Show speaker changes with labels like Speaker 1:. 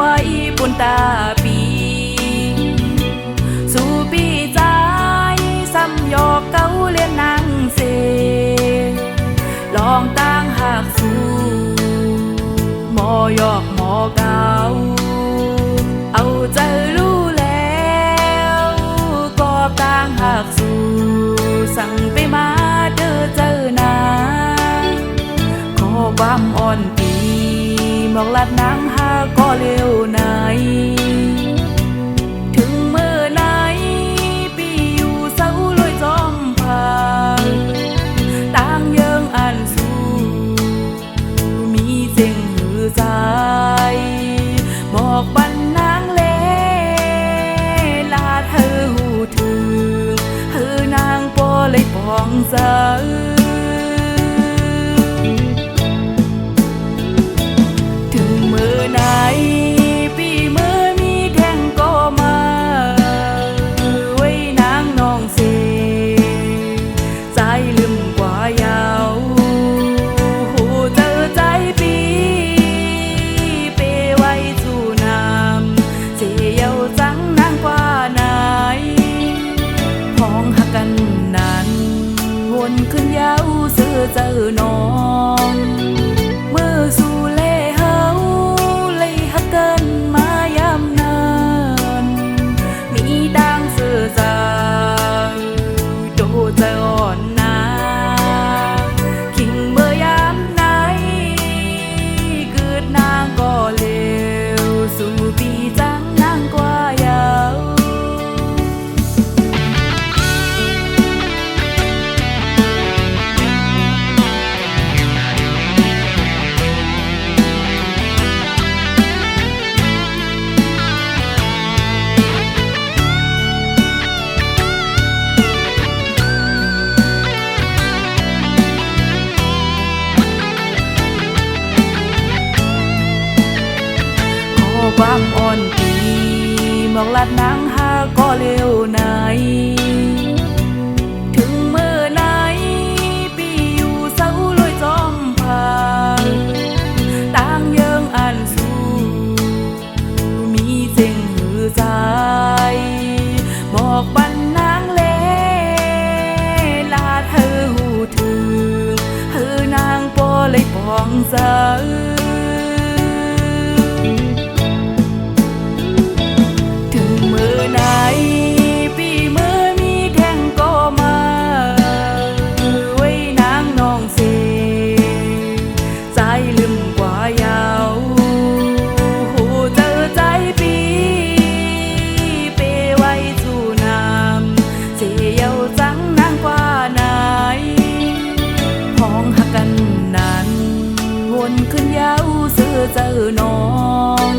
Speaker 1: ไว้ปุ่นตาปีสู่ปีใจซ้ำยอกเก้าเลียนนางเสลองตั้งหักสู่หมอยอกหมอเก่าเอาใจรู้แล้วก็ตั้งหักสู่สั่งไปมาเด้อเจอหนาขอความอ่อนปีบอกลัดนางหาก็เร็วไหนถึงเมื่อไหนปีอยู่เศร้าลอยจอมพายต่างเยิงอันสู้มีเจงหือใจบอกบันนางเลลาเธอหูถึงเธอนางปอเลยปองใจไหนปีเมื่อมีแทงก็มาไว้นางนองเสใจลืมกว่ายาวหูเจอใจปีเปไว้สู่น้ำเสียวจังนางกว่าไหนพ้องหักกันนั้นวนขึ้นยาวเสือเจอน้องเมื่อสู่เล่เฮาเกินมายำนานมีดังเสือใจโดใจอ่อนนาคิงเมื่อยามไหนเกิดนางก็เลวสู่ปีจังนางกว่ายาวความอ่อนปีบอกลัดนางหาก็เร็วไหนถึงเมื่อไหนปีอยู่เศร้าลอยจอมพายต่างเยิงอันสู้มีเจงหือใจบอกบันนางเลลาเธอหูถึงเธอนางปอเลยปองใจไหนปีเมื่อมีแทงก็มาไว้นางนองเสใจลืมกว่ายาวหูเจอใจปีเปไว้สู่น้ำเสียวจังนางกว่าไหนพ้องหักกันนั้นวนขึ้นยาวเสือเจอน้อง